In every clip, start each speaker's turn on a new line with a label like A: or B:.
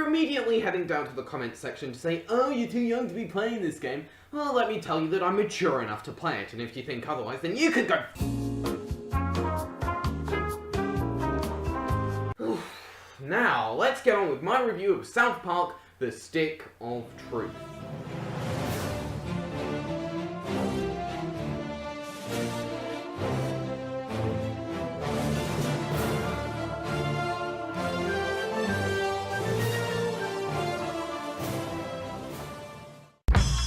A: you're immediately heading down to the comments section to say, oh, you're too young to be playing this game, well, let me tell you that I'm mature enough to play it, and if you think otherwise, then you could go Now, let's get on with my review of South Park, The Stick of Truth.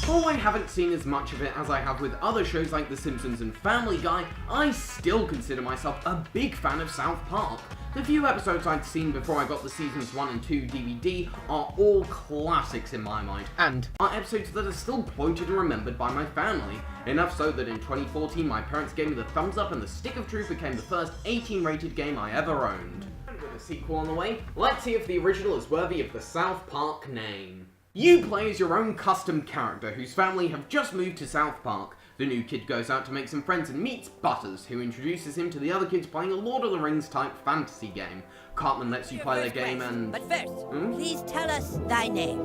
A: Though I haven't seen as much of it as I have with other shows like The Simpsons and Family Guy, I still consider myself a big fan of South Park. The few episodes I'd seen before I got the Seasons 1 and 2 DVD are all classics in my mind, and are episodes that are still quoted and remembered by my family, enough so that in 2014 my parents gave me the thumbs up and The Stick of Truth became the first 18-rated game I ever owned. And with a sequel on the way, let's see if the original is worthy of the South Park name. You play as your own custom character whose family have just moved to South Park. The new kid goes out to make some friends and meets Butters, who introduces him to the other kids playing a Lord of the Rings type fantasy game. Cartman lets you play their game and...
B: But first, please tell us thy name.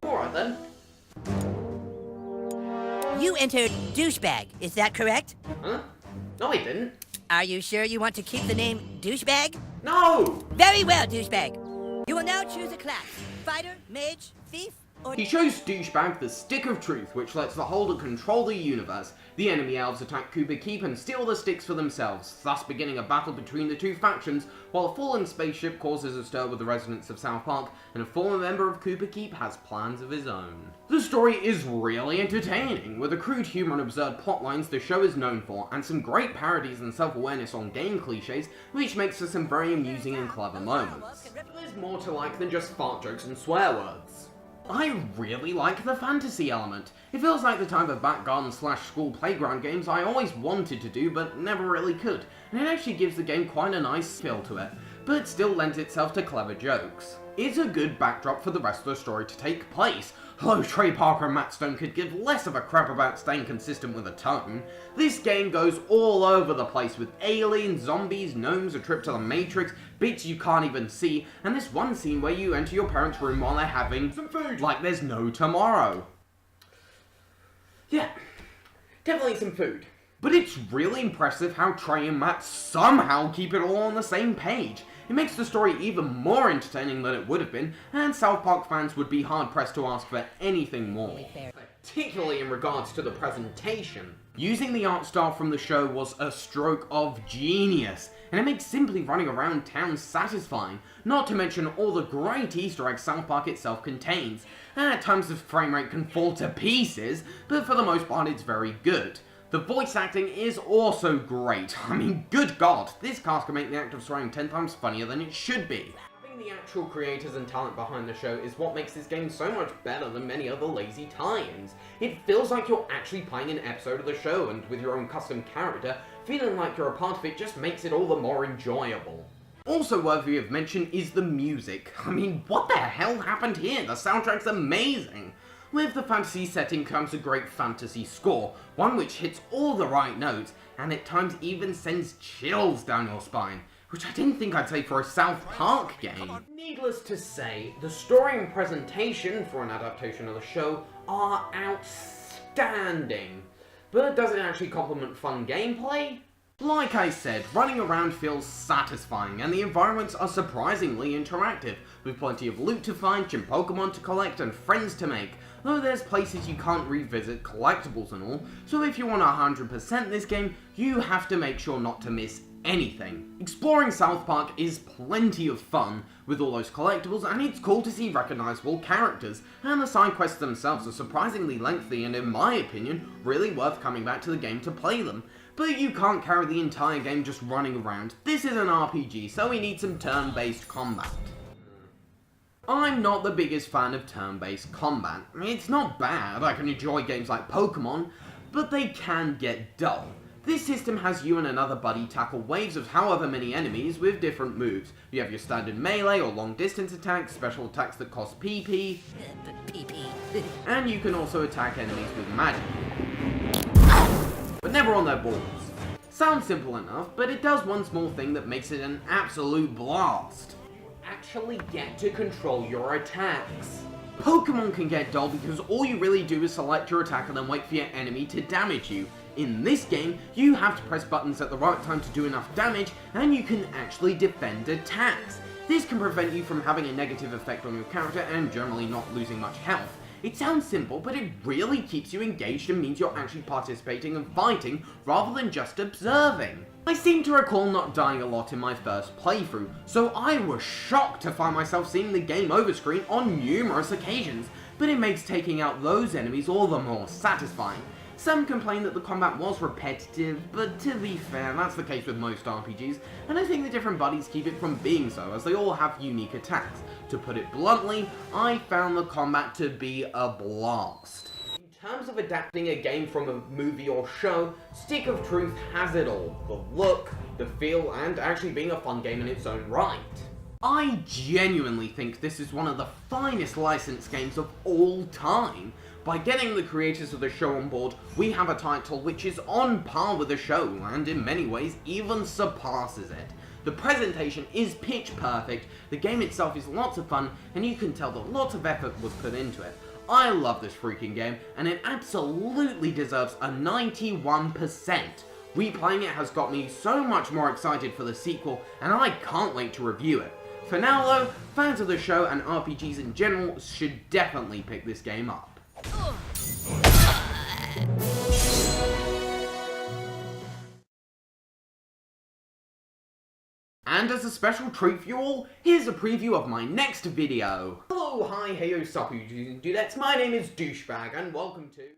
A: Alright then.
B: You entered douchebag, is that correct?
A: Huh? No, I didn't.
B: Are you sure you want to keep the name douchebag?
A: No!
B: Very well, douchebag. You will now choose a class. Fighter, mage, thief, or...
A: He chose Douchebag, the Stick of Truth, which lets the Holder control the universe. The enemy elves attack Kupa Keep and steal the sticks for themselves, thus beginning a battle between the two factions, while a fallen spaceship causes a stir with the residents of South Park, and a former member of Kupa Keep has plans of his own. The story is really entertaining, with the crude humour and absurd plotlines the show is known for, and some great parodies and self-awareness on game cliches, which makes for some very amusing and clever moments. There's more to like than just fart jokes and swear words. I really like the fantasy element. It feels like the type of back garden / school playground games I always wanted to do but never really could, and it actually gives the game quite a nice feel to it, but still lends itself to clever jokes. It's a good backdrop for the rest of the story to take place. Though Trey Parker and Matt Stone could give less of a crap about staying consistent with the tone, this game goes all over the place with aliens, zombies, gnomes, a trip to the Matrix, bits you can't even see, and this one scene where you enter your parents' room while they're having some food like there's no tomorrow. Yeah, definitely some food. But it's really impressive how Trey and Matt somehow keep it all on the same page. It makes the story even more entertaining than it would have been, and South Park fans would be hard-pressed to ask for anything more. Particularly in regards to the presentation. Using the art style from the show was a stroke of genius, and it makes simply running around town satisfying, not to mention all the great Easter eggs South Park itself contains. And at times the frame rate can fall to pieces, but for the most part it's very good. The voice acting is also great. I mean, good God, this cast can make the act of swearing 10 times funnier than it should be. Having the actual creators and talent behind the show is what makes this game so much better than many other lazy tie-ins. It feels like you're actually playing an episode of the show, and with your own custom character, feeling like you're a part of it just makes it all the more enjoyable. Also worthy of mention is the music. I mean, what the hell happened here? The soundtrack's amazing. With the fantasy setting comes a great fantasy score, one which hits all the right notes, and at times even sends chills down your spine, which I didn't think I'd say for a South Park game. Needless to say, the story and presentation for an adaptation of the show are outstanding. But does it actually complement fun gameplay? Like I said, running around feels satisfying, and the environments are surprisingly interactive, with plenty of loot to find, gym Pokemon to collect, and friends to make, though there's places you can't revisit, collectibles and all, so if you want to 100% this game, you have to make sure not to miss anything. Exploring South Park is plenty of fun, with all those collectibles, and it's cool to see recognisable characters, and the side quests themselves are surprisingly lengthy and, in my opinion, really worth coming back to the game to play them. But you can't carry the entire game just running around. This is an RPG, so we need some turn-based combat. I'm not the biggest fan of turn-based combat. It's not bad, I can enjoy games like Pokemon, but they can get dull. This system has you and another buddy tackle waves of however many enemies with different moves. You have your standard melee or long distance attacks, special attacks that cost PP, and you can also attack enemies with magic, but never on their balls. Sounds simple enough, but it does one small thing that makes it an absolute blast. actually get to control your attacks. Pokemon can get dull because all you really do is select your attack and then wait for your enemy to damage you. In this game, you have to press buttons at the right time to do enough damage, and you can actually defend attacks. This can prevent you from having a negative effect on your character and generally not losing much health. It sounds simple, but it really keeps you engaged and means you're actually participating and fighting rather than just observing. I seem to recall not dying a lot in my first playthrough, so I was shocked to find myself seeing the game over screen on numerous occasions, but it makes taking out those enemies all the more satisfying. Some complain that the combat was repetitive, but to be fair, that's the case with most RPGs, and I think the different buddies keep it from being so, as they all have unique attacks. To put it bluntly, I found the combat to be a blast. In terms of adapting a game from a movie or show, Stick of Truth has it all. The look, the feel, and actually being a fun game in its own right. I genuinely think this is one of the finest licensed games of all time. By getting the creators of the show on board, we have a title which is on par with the show, and in many ways even surpasses it. The presentation is pitch perfect, the game itself is lots of fun, and you can tell that lots of effort was put into it. I love this freaking game, and it absolutely deserves a 91%. Replaying it has got me so much more excited for the sequel, and I can't wait to review it. For now though, fans of the show and RPGs in general should definitely pick this game up. And as a special treat for you all, here's a preview of my next video. Hello, hi, heyo, sup, you dudettes, my name is Douchebag, and welcome to...